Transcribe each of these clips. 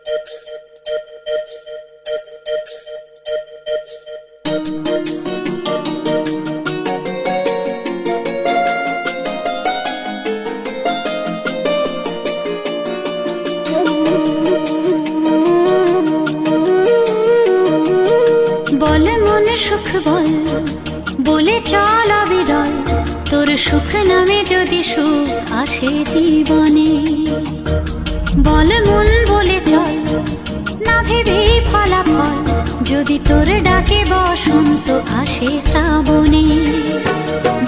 বল মন সুখ বল, বলে চল অবিরল, তোর সুখ নামে যদি সুখ আসে জীবনে। বল মন বলে চল, না ভেবে ফলাফল, যদি তোর ডাকে বসন্ত আসে শ্রাবণে।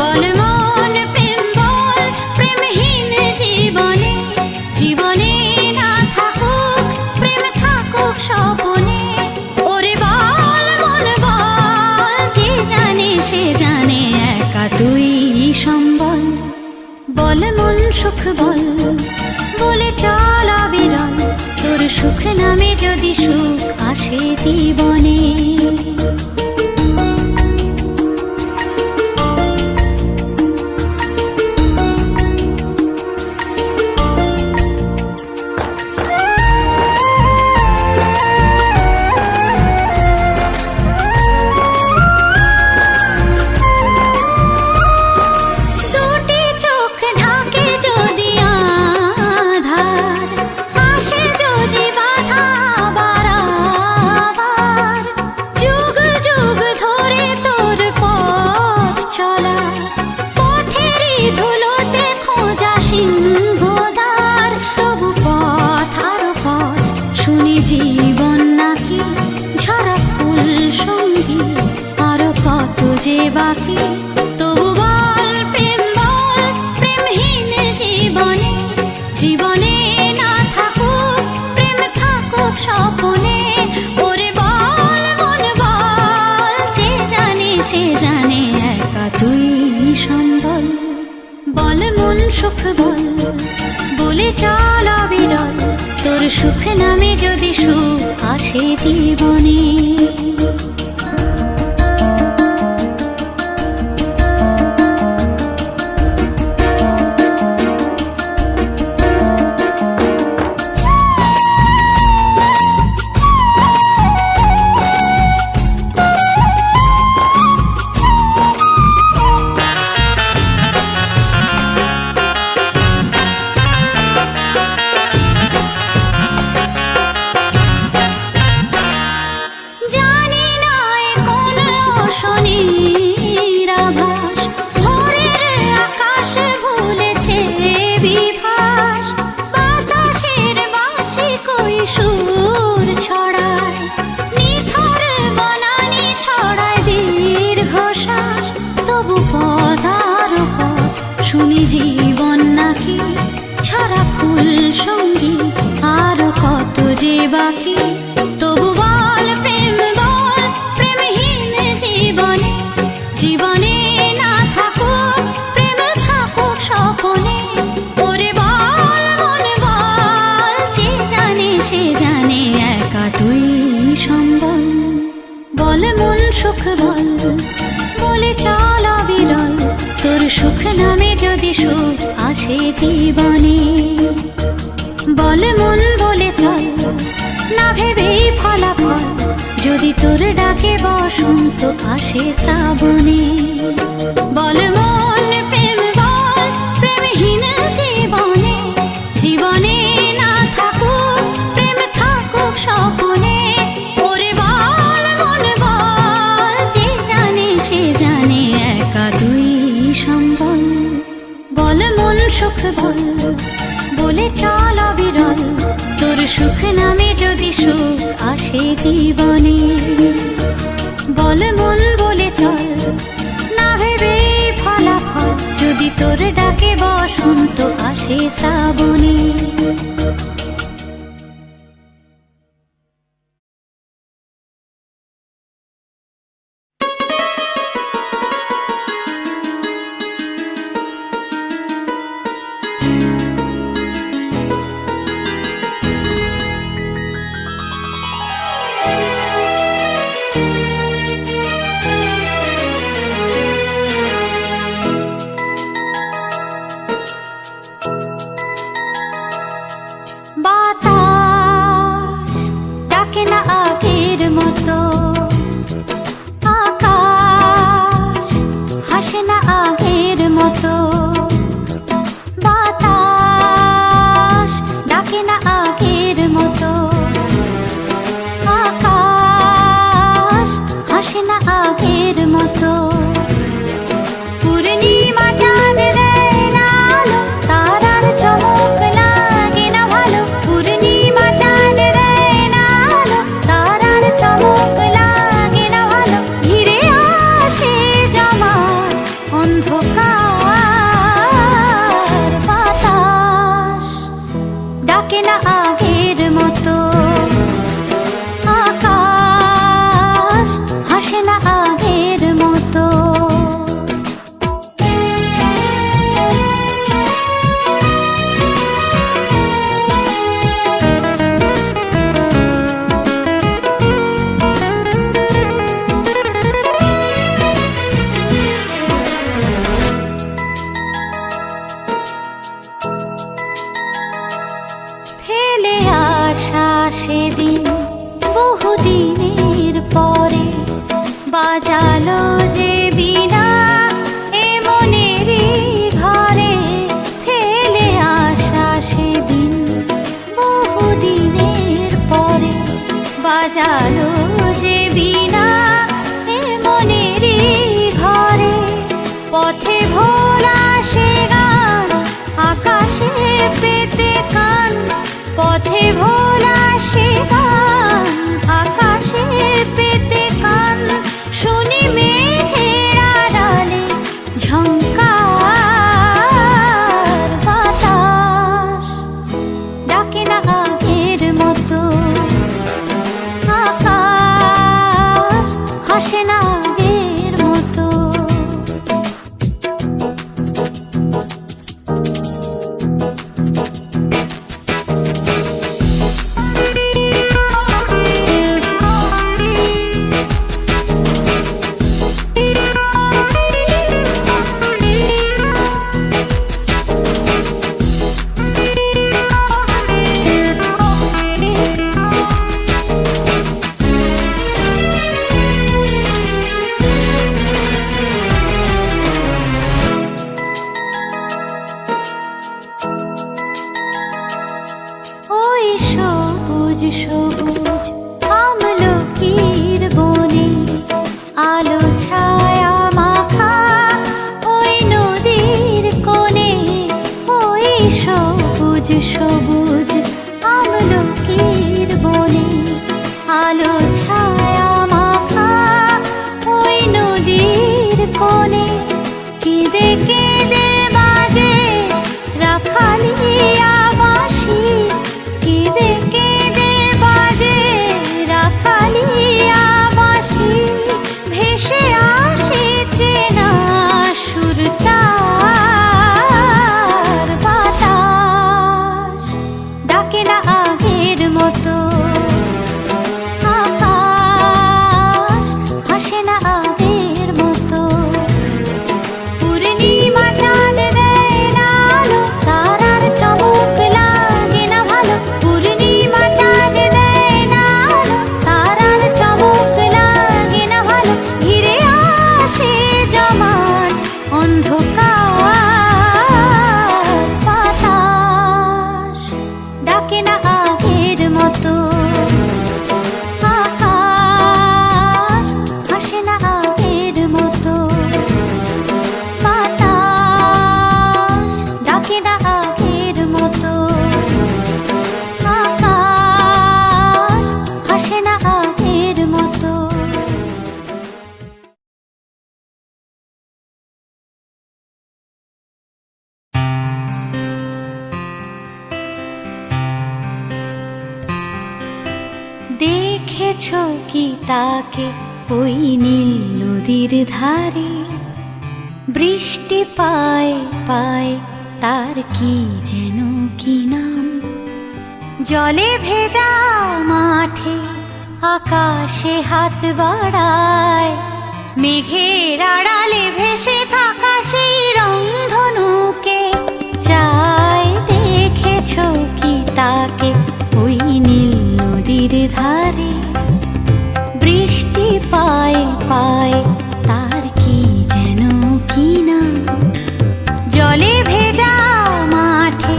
বল মন প্রেম বল, প্রেমহীন জীবনে, জীবনে না থাকুক প্রেম, থাকুক স্বপনে। ওরে বল মন বল, যে জানে সে জানে, একা তুই সম্বল। বল মন সুখ বল, বলে চল অবিরল, তোর সুখ নামে যদি সুখ আসে জীবনে। জীবন নাকি ঝরা ফুল সঙ্গী, আরো কত যে বাকি, তবু বল প্রেম বল, প্রেমহীন জীবনে, জীবনে না থাকুক প্রেম, থাকুক স্বপনে। ওরে বল মন বল, যে জানে সে জানে, একা তুই সম্বল। বল মন সুখ বল, বলে চল অবিরল, তোর সুখ নামে যদি সুখ আসে জীবনে। শুনি জীবন নাকি ছড়া ফুল সঙ্গী, আরো কত যে বাকি, তবু বল প্রেম বল, প্রেমহীন জীবনে, জীবনে না থাকুক প্রেম, থাকুক স্বপনে। ওরে বল মন বল, যে জানে সে জানে, একা তুই সম্বল। বল মন সুখ বল, বলে চল অবিরল, তোর সুখ নামে যদি সুখ আসে জীবনে। বল মন বলে চল, না ভেবে ফলাফল, যদি তোর ডাকে বসন্ত আসে শ্রাবণে। বল মন প্রেম বল, প্রেমহীন জীবনে, জীবনে না থাকুক প্রেম, থাকুক স্বপনে। ওরে বল মন বল, যে জানে সে জানে, একা তুই সম্বল। বল মন সুখ বল, বলে চল অবিরল, তোর সুখ নামে যদি সুখ আসে জীবনে। বল মন বলে চল, না ভেবে ফলাফল, যদি তোর ডাকে বসন্ত আসে শ্রাবণে। আগের মতো, আকাশ হাসে না আগের মতো। ফেলে আসা সেদিন বহুদিনের পরে বাজালো যে বীণা এ মনেরই ঘরে। ফেলে আসা সেদিন বহুদিনের পরে বাজালো যে বীণা এ মনেরই ঘরে। পথে ভোলা সে গান আকাশে পেতে কান, পথে ভোলা সে গান আকাশে পেতে কান। শুনি মেঘের আড়ালে ঝংকার বাতাস, ডাকে না আগের মতো, আকাশ হাসে না আগের মতো। ওই সবুজ সবুজ আমলকির বনে আলো ছায়া মাখা ওই নদীর কোণে। ওই সবুজ সবুজ আমলকির বনে আলো ছায়া মাখা ওই নদীর কোণে। কেঁদে কেঁদে বাজে রাখালিয়া বাঁশি, কেঁদে কেঁদে বাজে রাখালিয়া বাঁশি। ভেসে আসে চেনা সুর তার, বাতাস ডাকে না আগের মতো, আকাশ হাসে না আগের মতো। পূর্ণিমা চাঁদ দেয় না আলো, তারার চমক লাগে না ভালো। পূর্ণিমা চাঁদ দেয় না আলো, তারার চমক লাগে না ভালো। ঘিরে আসে জমান অন্ধকার, বাতাস ডাকে না আগের মতো, আকাশ হাসে না আগের মতো। বাতাস ডাকে না আগের মতো, আকাশ হাসে না আগের মতো। দেখেছো কি তাকে ওই নীল নদীর ধারে? বৃষ্টি পায় পায় তার কি যেন কি নাম। জলে ভেজা মাঠে আকাশে হাত বাড়ায়, মেঘের আড়ালে ভেসে থাকা সেই রংধনুকে চায়। দেখেছো কি তাকে ওই নীল নদীর ধারে? বৃষ্টি পায় পায় তার কি যেন কি নাম। জলে ভেজা মাঠে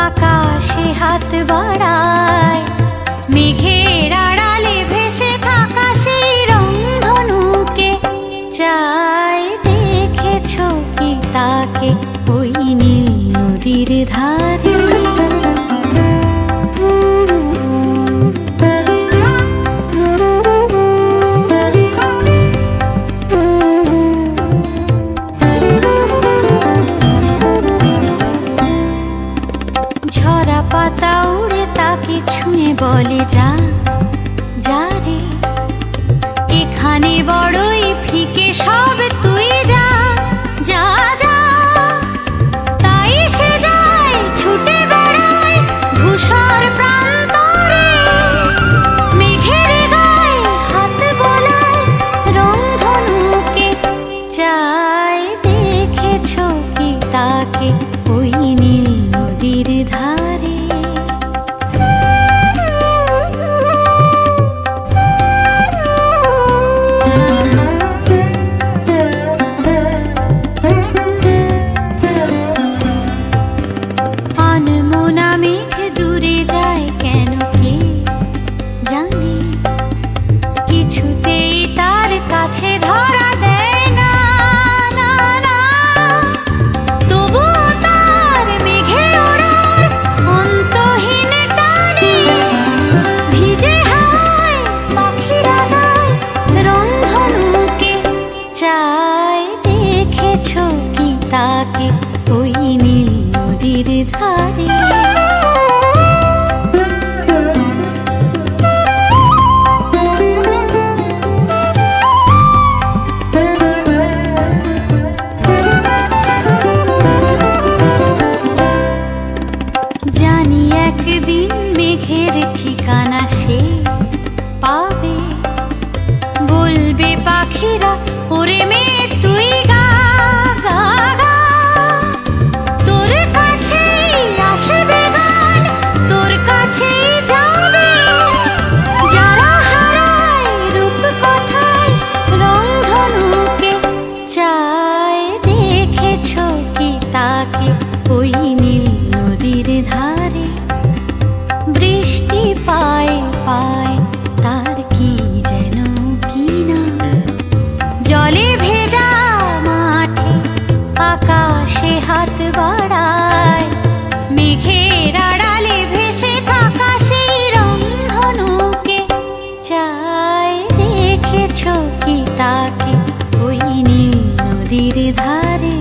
আকাশে হাত বাড়ায়, মেঘের আড়ালে ভেসে থাকা সেই রংধনুকে চায়। দেখেছো কি তাকে ওই নীল নদীর ধারে? ঝরা পাতা উড়ে বলে যা যা রে, এখানে বড়ই ফিকে সব, তুই যা যা যা। তাই সে যায় ছুটে বেড়ায় ধূসর প্রান্তরে, মেঘের গায়ে হাত বোলায় রংধনুকে। চাই দেখেছো কি তাকে ওই নীল নদীর ধারে। আনমনা মেঘ দূরে যায় কেন কে জানে, কিছুতেই তার কাছে ধরা দেয় না না না। তবুও তার মেঘে ওড়ার অন্তহীন টানে, ভিজে হাওয়ায় পাখিরা গায় রংধনুকে। চাই দেখেছো কি তাকে ওই নীল নদীর ধারে। জানি একদিন মেঘের ঠিকানা সে পাবে, বলবে পাখিরা ওরে মেঘ তুই গা গা গা। তোর কাছেই আসবে গান, তোর কাছেই যাবে, যারা হারায় রূপ কথায় রংধনুকে। চাই দেখেছো কি তাকে ওই নীল নদীর ধারে। বৃষ্টি পায় পায় তার কি যেন কি না, জলে ভেজা মাঠে আকাশে হাত বাড়ায়, মেঘের আড়ালে ভেসে থাকা সেই রংধনুকে। চাই দেখেছো কি তাকে ওই নীল নদীর ধারে।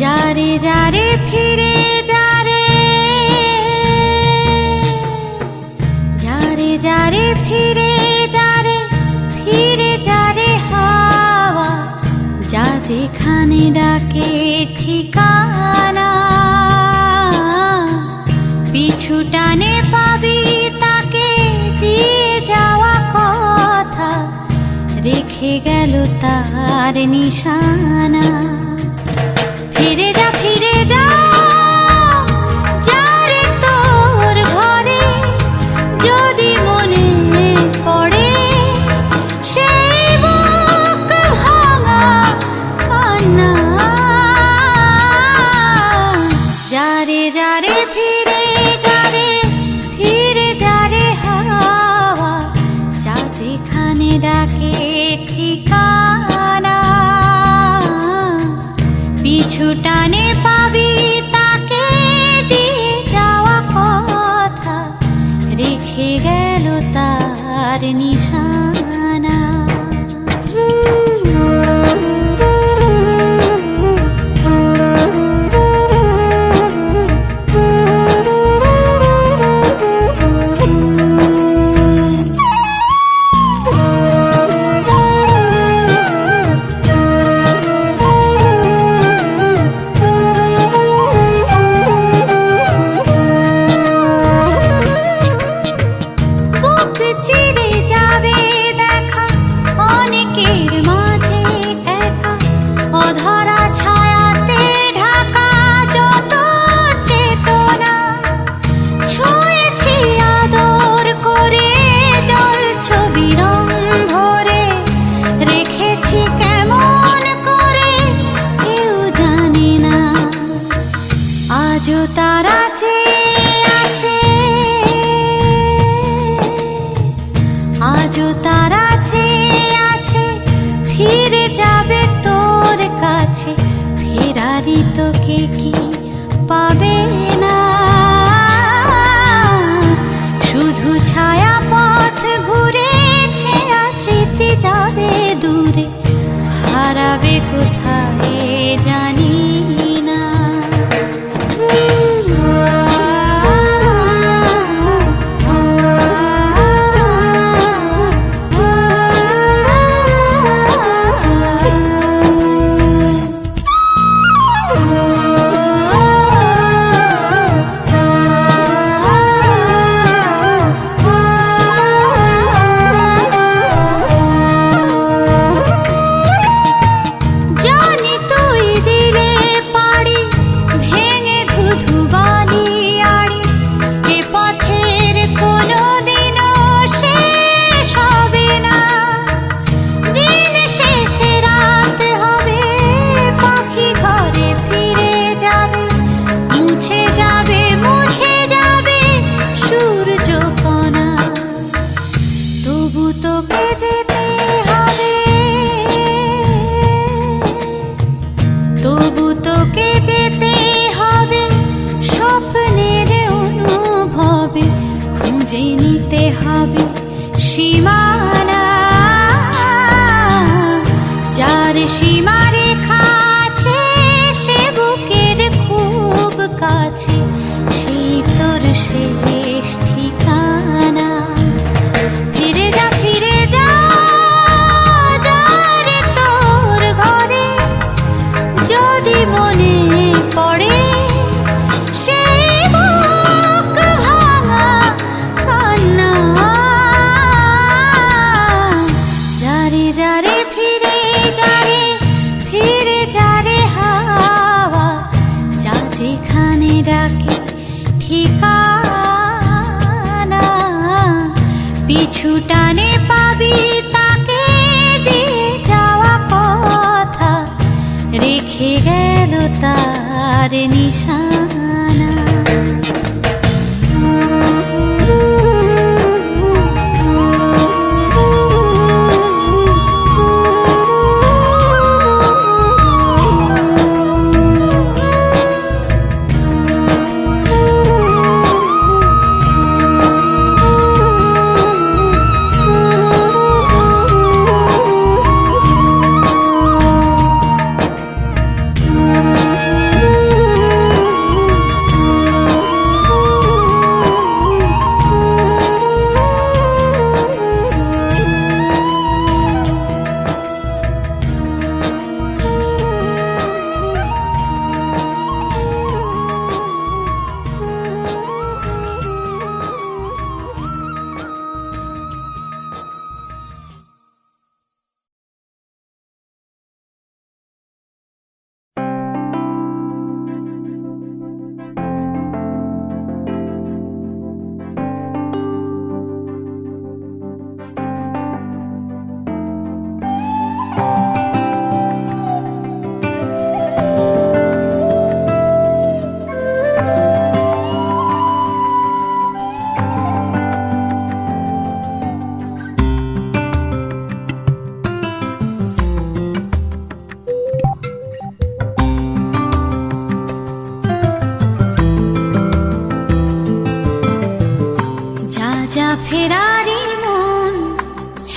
যারে যারে ফিরে যারে, যারে যারে ফিরে যারে, ফিরে যারে হাওয়া, যা যেখানে ডাকে ঠিকানা। পিছু টানে পাবি তাকে দিয়ে যাওয়া কথা, রেখে গেল তার নিশানা। ফিরে যা ফিরে যা, যারে তোর ঘরে যদি মনে পড়ে সেই বুক ভাঙা কান্না। যারে যারে ফিরে যারে, ফিরে যারে হাওয়া, যা যেখানে ডাকে ঠিকানা। পিছু টানে পাবি তাকে দিয়ে যাওয়া কথা, রেখে গেল তার নিশানা। আজও তারা চেয়ে আছে, ফিরে যাবে তোর কাছে, ফেরারি তোকে কি পাবে না? শুধু ছায়া পথ ঘুরেছে, আর স্মৃতি যাবে দূরে, হারাবে কোথায় জানি না। তবু তোকে যেতে হবে, স্বপ্নের অনুভবে খুঁজে নিতে হবে সীমানা। যার সীমা রেখা আছে সে বুকের খুব কাছে, সেই তোর শেষ ঠিকানা। ফিরে যা, ফিরে যা, যারে তোর ঘরে, যদি মনে পড়ে সেই বুক ভাঙা কান্না। যারে যারে ফিরে যারে, ফিরে যারে হাওয়া, যা যেখানে ডাকে ঠিকানা। পিছু টানে পাবি তাকে দিয়ে যাওয়া কথা, রেখে গেল তার নিশানা।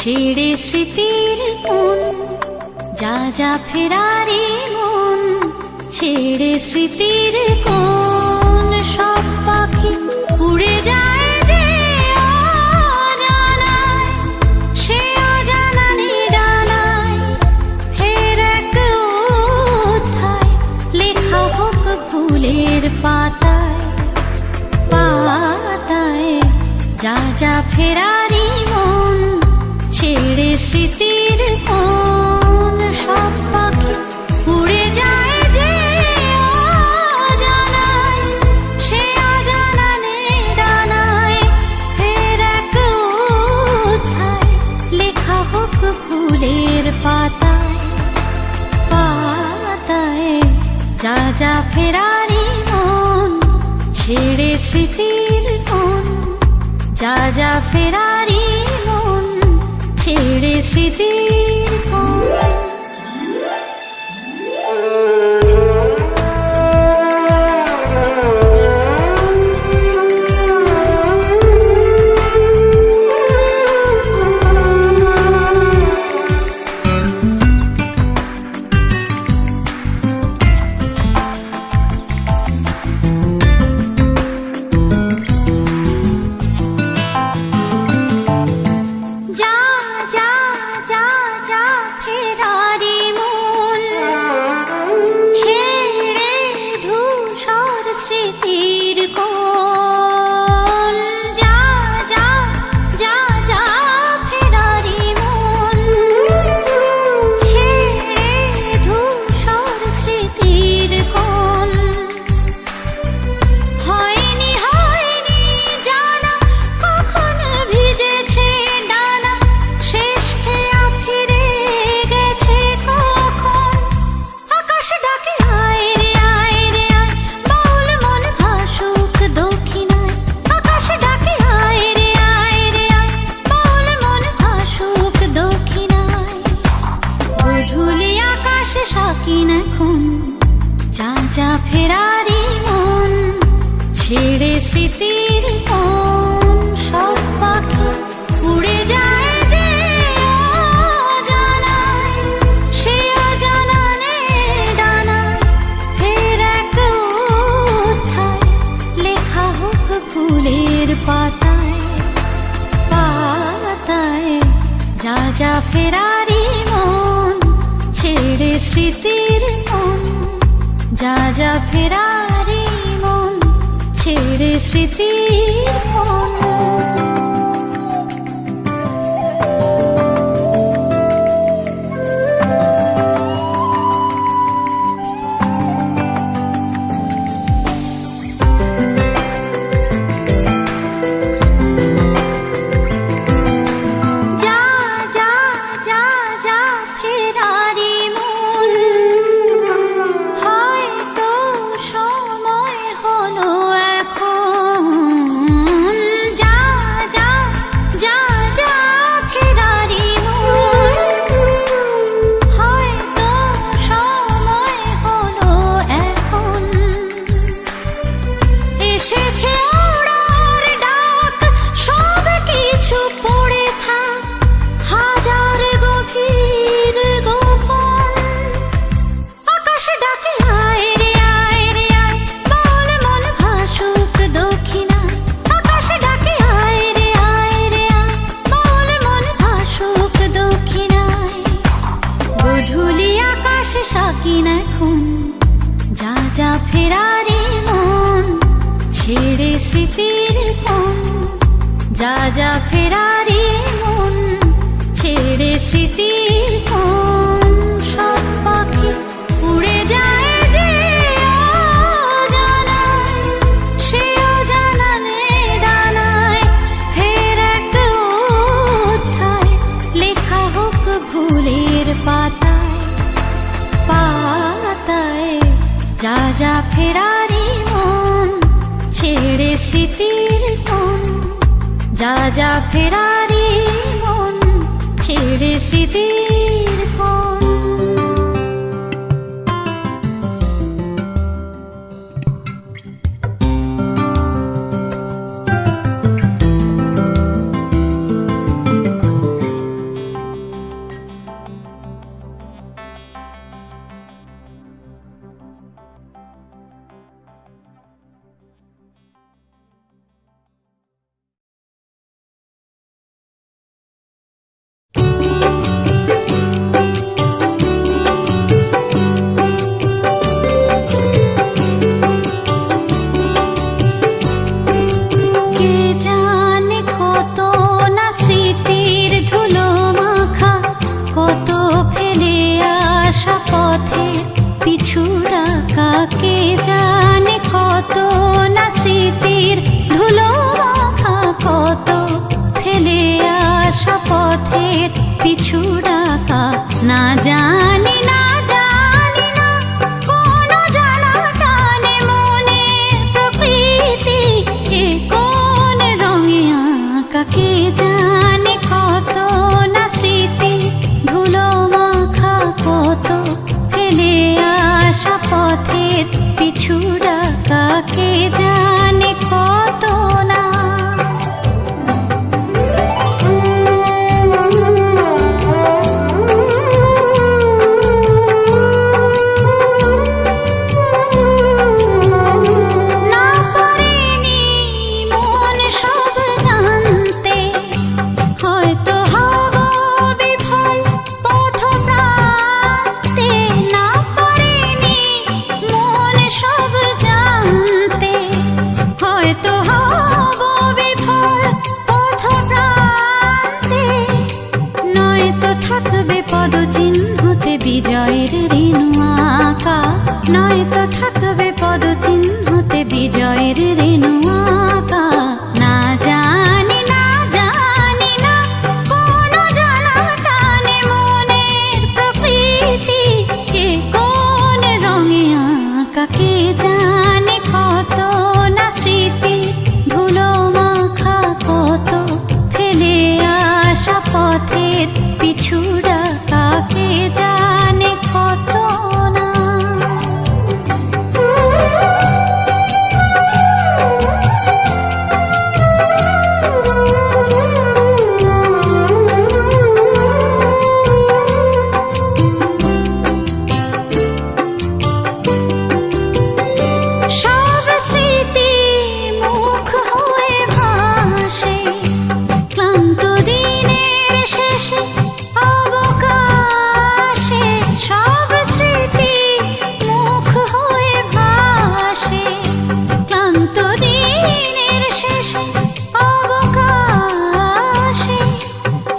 ছেড়ে স্মৃতির কোন, যা যা ফেরারি মন, ছেড়ে স্মৃতির কোন। সব পাখি উড়ে যায় যে অজানায়, সে অজানানি ডানায়, ফের এক অধ্যায় লেখা হোক ফুলের পাতায় পাতায়। যা যা ফেরারি মন, ছেড়ে স্মৃতির কোন। সব পাখি উড়ে যায় যে অজানায়, সে অজানানে ডানায়, ফের এক অধ্যায় লেখা হোক ফুলের পাতায় পাতায়। যা যা ফেরারি মন, ছেড়ে স্মৃতির কোন, যা যা ফেরারি মন, ছেড়ে স্মৃতির কোন। যা যা ফেরারি মন, ছেড়ে স্মৃতির কোন। সব পাখি উড়ে যায় যে অজানায়, সে অজানানে ডানায়, ফের এক অধ্যায় লেখা হোক ফুলের পাতায় পাতায়। যা যা ফেরারি মন, ছেড়ে স্মৃতির কোন। যা যা ফেরারি মন, ছেড়ে স্মৃতির কোন। যা যা ফেরারি মন, ছেড়ে স্মৃতির কোন। যা যা ফেরারি মন, ছেড়ে স্মৃতির কোন। সব পাখি উড়ে যায় যে অজানায়, সে অজানানে ডানায়, ফের এক অধ্যায় লেখা হোক ফুলের পাতায় পাতায়। যা যা ফেরারি মন, ছেড়ে স্মৃতির কোন। যা যা ফেরারি মন, ছেড়ে স্মৃতির কোন। না জানি না জানি না কোনো জানা টানে মনের প্রকৃতি কে কোন রঙে আঁকা কে জানে কত না স্মৃতি ধুলো মাখা কত ফেলে আসা পথের পিছু ডাকা কে জানে কত না। বিজয়ের রেণু আঁকা নয়তো থাকবে পদচিহ্নতে বিজয়ের রেণু আঁকা। না জানি না জানি না কোনো জানা টানে মনের প্রকৃতি কে কোন রঙে আঁকা কে জানে কত না স্মৃতি ধুলো মাখা কত ফেলে আসা পথের পিছু ডাকা কে জানে কত না। সব স্মৃতি মুখ হয়ে ভাসে ক্লান্ত দিনের শেষে অবকাশে। সব স্মৃতি মুখ হয়ে ভাসে ক্লান্ত দিনের শেষে অবকাশে।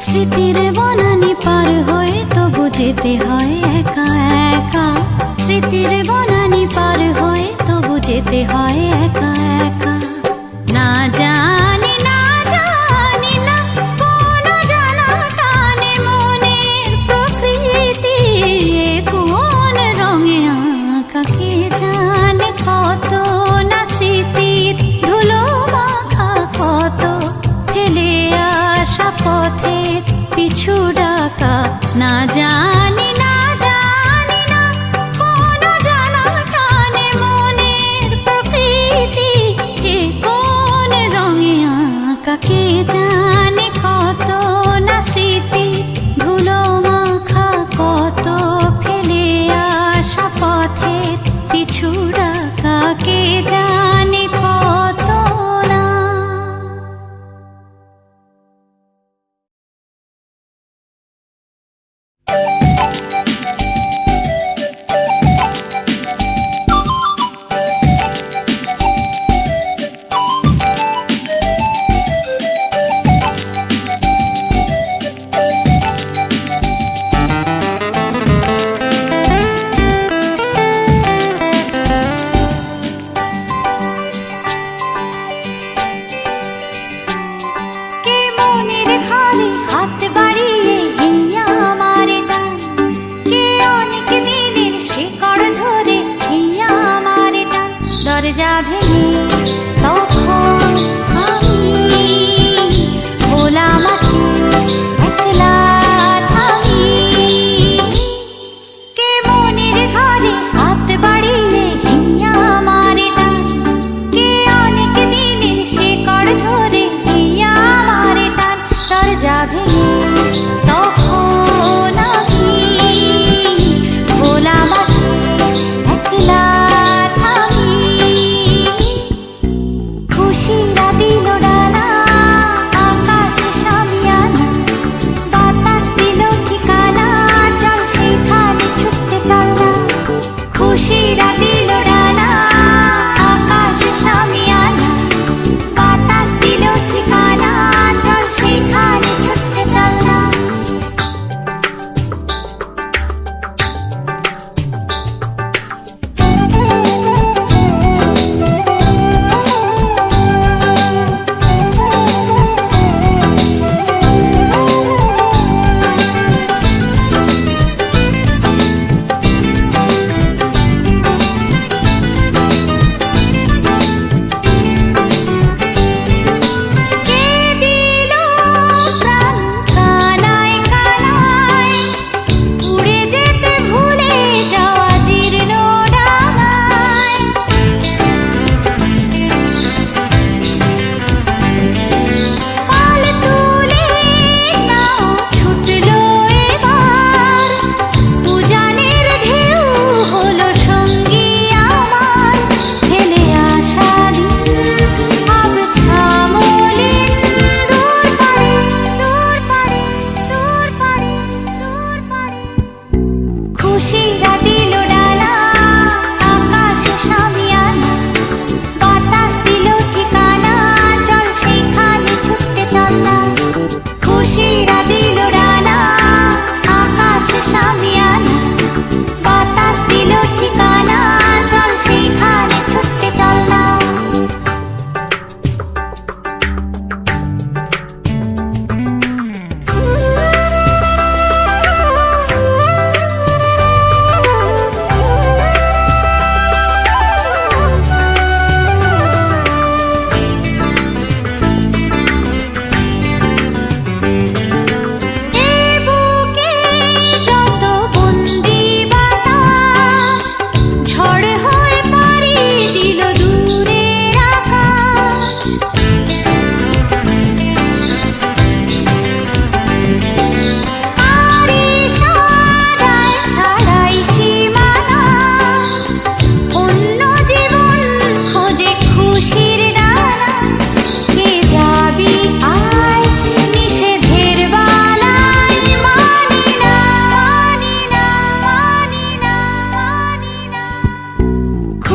স্মৃতির বনানি পার হয়ে তবু যেতে হয় একা একা। স্মৃতির বনানি পার হয়ে তবু যেতে হয় একা একা। না জানি না জানি না কোনো জানা টানে মনের প্রকৃতি কোন রঙে আঁকা কে জানে কত না স্মৃতির ধুলো মাখা কত ফেলে আসা পথের পিছু ডাকা। না জানি না জানি না কোনো জানা টানে মনের প্রকৃতি কে কোন রঙে আঁকা কে জানে কত না স্মৃতি ধুলো মাখা কত ফেলে আসা পথের পিছু ডাকা কে জানে কত না। কে মনের ঘরে হাত বাড়িয়ে হিয়া আমারে টান কে অনেক দিনের শিকড় ধরে হিয়া আমারে টান। দরজা ভেঙে তখন আমি খোলা মাঠে একলা থামি। কে মনের ঘরে হাত বাড়িয়ে হিয়া আমারে টান কে অনেক দিনের শিকড় ধরে হিয়া আমারে টান। দরজা ভেঙে তখন আমি খোলা মাঠে একলা থামি। খুশিরা দিল ডানা আকাশে শামিয়ানা বাতাস দিল ঠিকানা চল সেখানে ছুটতে চল না। খুশিরা দিল ডানা আকাশে শামিয়ানা বাতাস দিল ঠিকানা চল সেখানে ছুটতে চল না।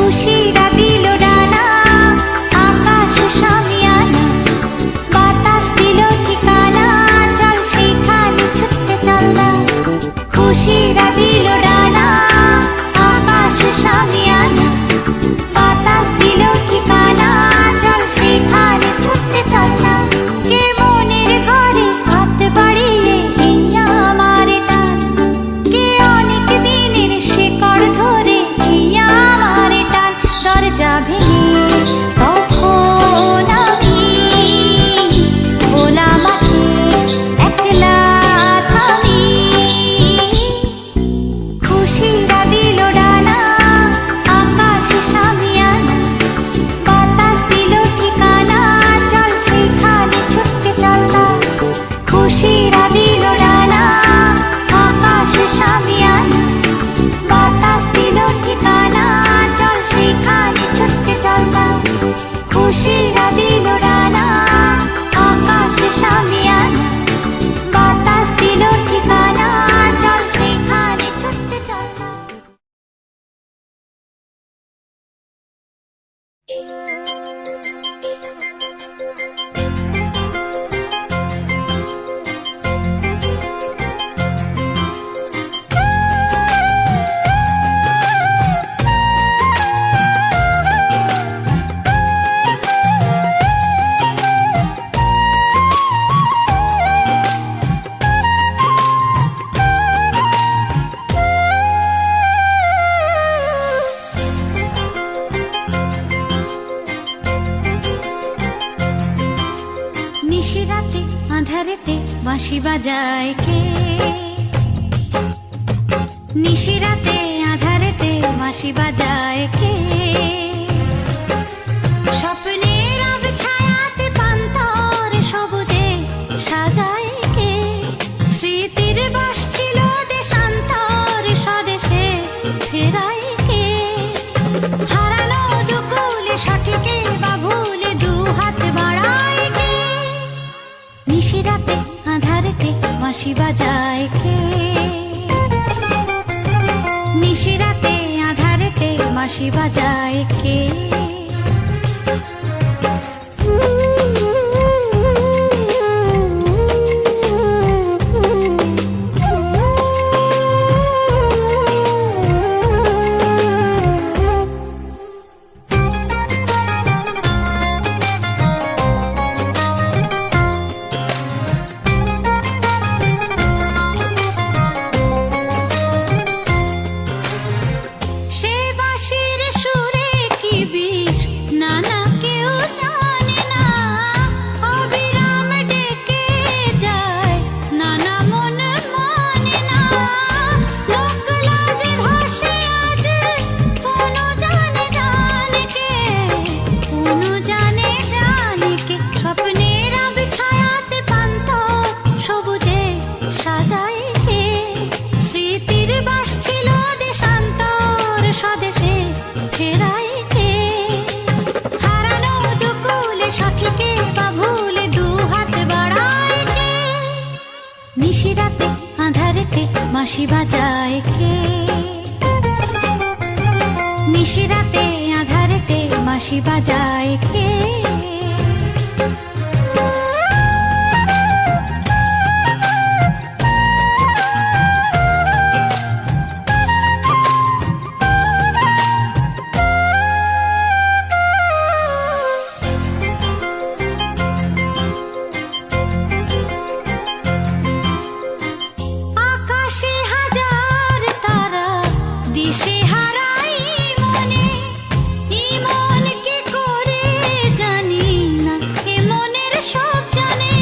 খুশিরা দিল ডানা, আকাশ শামিয়ানা, বাতাস দিল ঠিকানা, চল সেখানে ছুটতে চল না। খুশিরা দিল ডানা, আকাশ শামিয়ানা, বাতাস দিল ঠিকানা, চল সেখানে ছুটতে চল না। কে মনের ঘরে হাত বাড়িয়ে এই আমার টান, কে অনেক দিনের শিকড় ধরে এই আমার টান। দরজা ভেঙে তখন আমি খোলা মাঠে একলা থামি। খুশিরা দিল ডানা, আকাশ শামিয়ানা, বাতাস দিল ঠিকানা, চল সেখানে ছুটতে চল না। খুশিরা দিল ডানা, আকাশ শামিয়ানা, বাতাস দিল ঠিকানা, চল সেখানে ছুটতে চল না। খুশিরা দিল ডানা, আকাশ শামিয়ানা, বাতাস দিল ঠিকানা, চল সেখানে ছুটতে চল না। নিশিরাতে আঁধারেতে বাঁশি বাজায় কে? নিশিরাতে আঁধারেতে বাঁশি বাজায় কে? স্বপ্নের আবছায়াতে পান্তর সবুজে সাজায় কে? স্মৃতির বাস ছিল দেশান্তর স্বদেশে ফেরায় কে? হারানো দুকুলে সঠিকে বা ভুলে দু হাত বাড়ায় কে? নিশিরাতে আঁধারেতে বাঁশি বাজায় কে? নিশিরাতে আঁধারেতে বাঁশি বাজায় কে? সে বাঁশির সুরে কি বিষ নানা কেউ জানে না, অবিরাম ডেকে যায় নানা মন মানে না। লোক লাজে ভাসে আজ কোনো জানে জানে কে? কোনো জানে জানে কে? স্বপ্নের আবছায়াতে পান্ত সবুজে সাজায় কে? স্মৃতির বাস ছিল দেশান্তর স্বদেশে ফেরায় কে? হারানো দুকুলে সঠিকে বা ভুলে দু হাত বাড়ায় কে? নিশিরাতে আঁধারেতে বাঁশি বাজায় কে? নিশিরাতে আঁধারেতে বাঁশি বাজায় কে? আকাশে হাজার তারা দিশে হারাই মনে, ইমন কে করে জানি না, এ মনের সব জানে।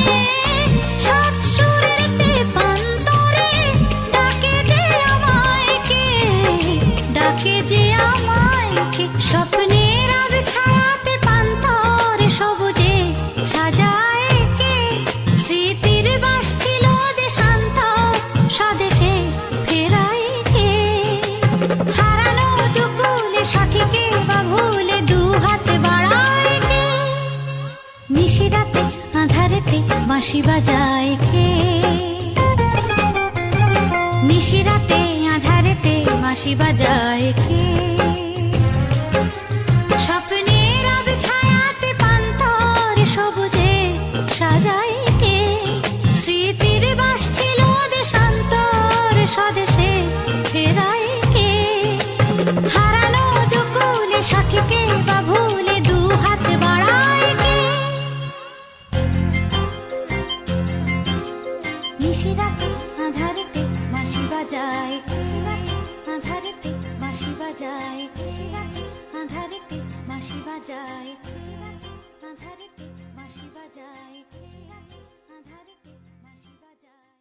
সৎ সুরের তেপান্তরে ডাকে যে আমায় কে? ডাকে যে আমায় কে? স্বপ্নের আবছায়াতে পান্তর সবুজে সাজায় কে? স্মৃতির বাস ছিল দেশান্তর স্বদেশে ফেরায় কে? হারানো দুকুলে সঠিকে বা ভুলে দু হাত বাড়ায় কে? নিশিরাতে আঁধারেতে বাঁশি বাজায় কে? নিশিরাতে আঁধারেতে বাঁশি বাজায় কে? সঠিকে বা ভুলে দু হাত বাড়ায় কে? নিশিরাতে আঁধারেতে বাঁশি বাজায়, আঁধারেতে বাঁশি বাজায়, আঁধারেতে বাঁশি বাজায়, আঁধারেতে বাঁশি বাজায়, আঁধারেতে বাঁশি বাজায়।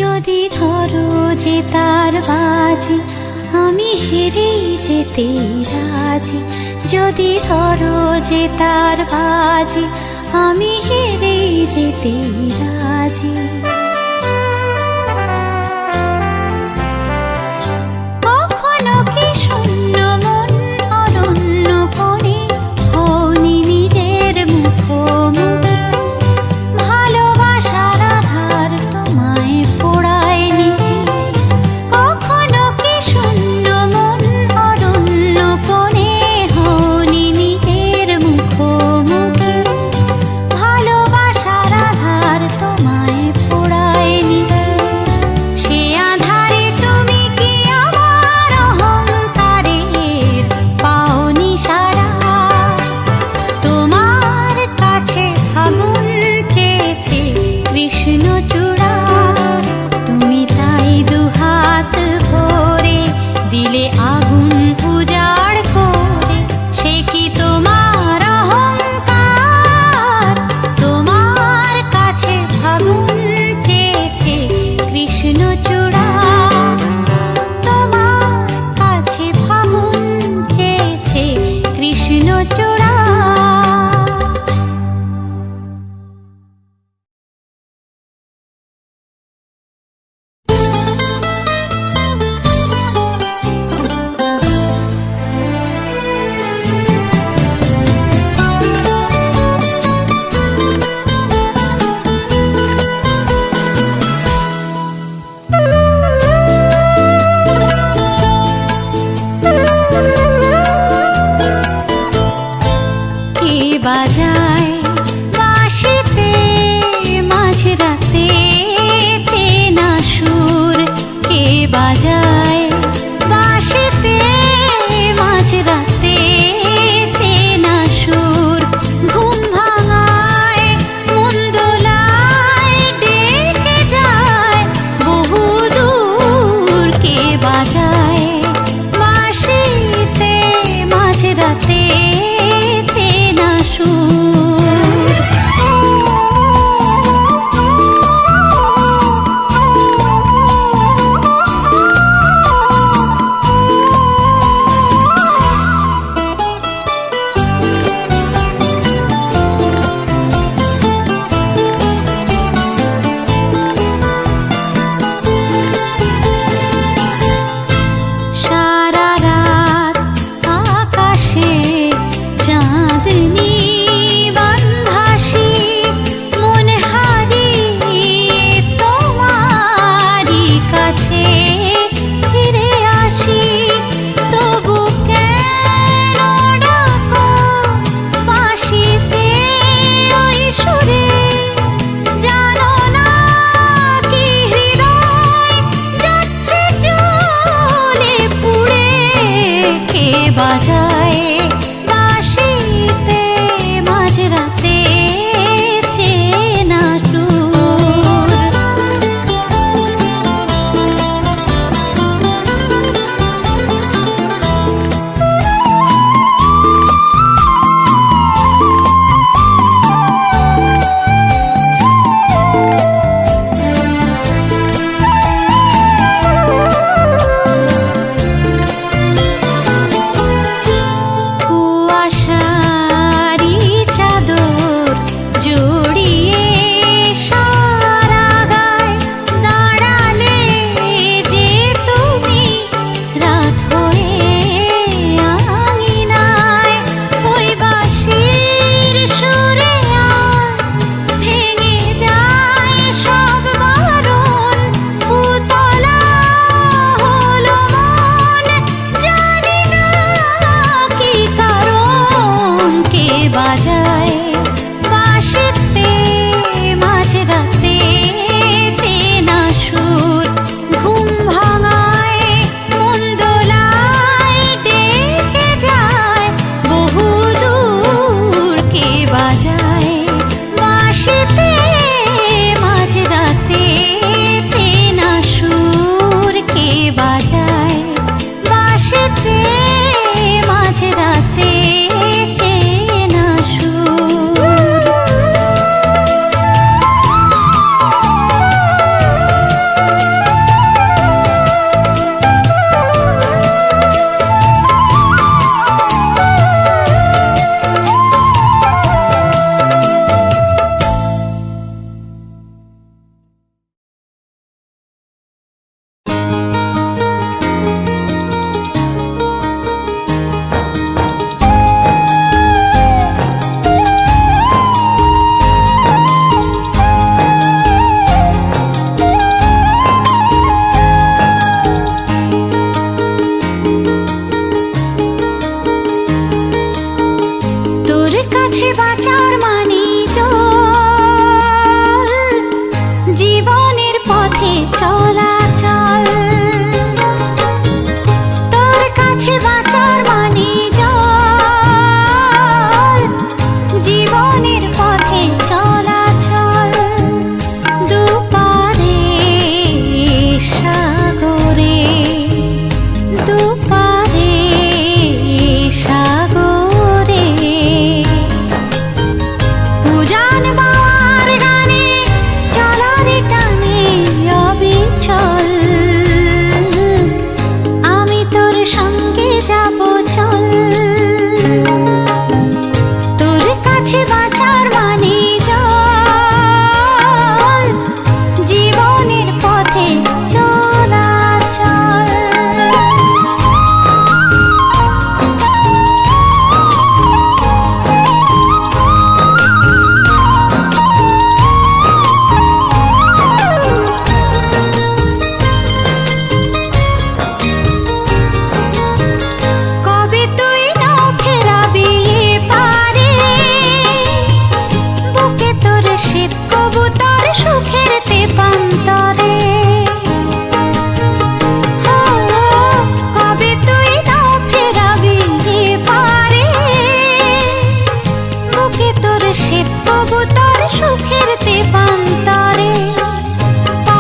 যদি ধরো যে তার বাজি, আমি হেরেই যেতে রাজি। যদি ধরো যে তার বাজি, আমি হেরেই যেতে রাজি। কখনো কি শূন্য মন অরণ্য কোণে হওনি নিজের মুখোমুখি? ভালোবাসার আধার তোমায় পোড়ায়নি কি? কখনো কি শূন্য মন অরণ্য কোণে হওনি নিজের মুখোমুখি? ভালোবাসার আধার তোমায় পোড়ায়নি।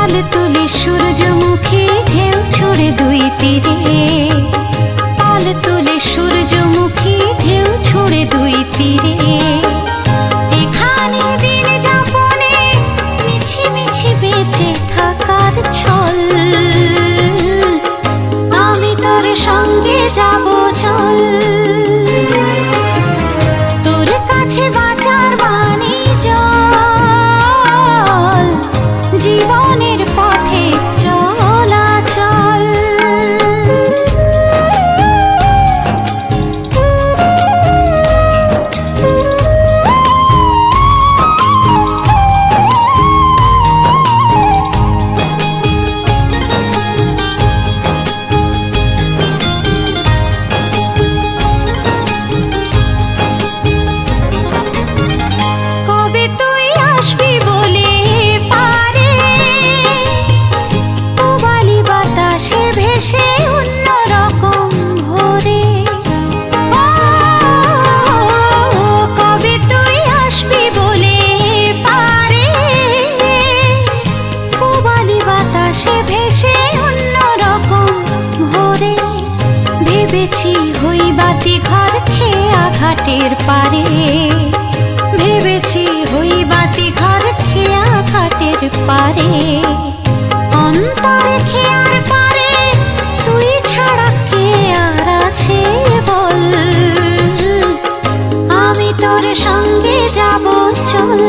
পাল তুলে সূর্যমুখী ঢেউ ছুড়ে দুই তীরে, পাল তুলে সূর্যমুখী ঢেউ ছুড়ে দুই তীরে। এখানে দিন যাপনে মিছি মিছি বেঁচে থাকার ছল, আমি তোর সঙ্গে যাব চল। তোর কাছে বাঁচার বাণী জল, জীবনের পথে চলাচল। কবে তুই আসবি বলে পারে, পূবালি বাতাসে ভেসে অন্যরকম ভোরে। ও, কবে তুই আসবি বলে পারে, পূবালি বাতাসে ভেসে অন্যরকম ভোরে। ভেবেছি হইবাতি ঘর খেয়া ঘাটের পারে, ভেবেছি হইবাতি ঘর খেয়া ঘাটের পারে। অন্তরে খেয়ার পারে তুই ছাড়া কে আর আছে বল, আমি তোর সঙ্গে যাব চল।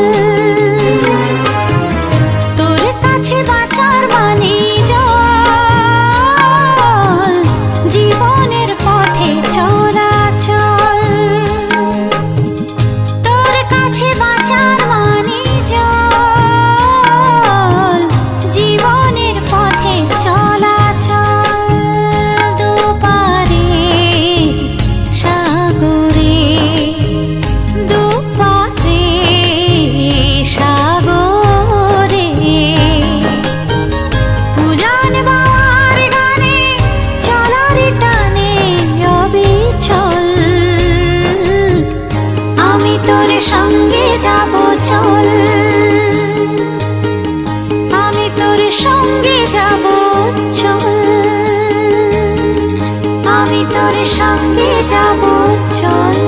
তোর কাছে বাঁচার বাণী জল, জীবনের পথে চলাচল। তোর কাছে বাঁচার বাণী জল, জীবনের পথে চলাচল। দুপারে সাগরে, দুপারে সাগরে, উজান বাওয়ার গানে চলার টানে অবিচল, আমি তোর সঙ্গে যাব চল। আমি তোর সঙ্গে যাব চল, আমি তোর সঙ্গে যাব চল।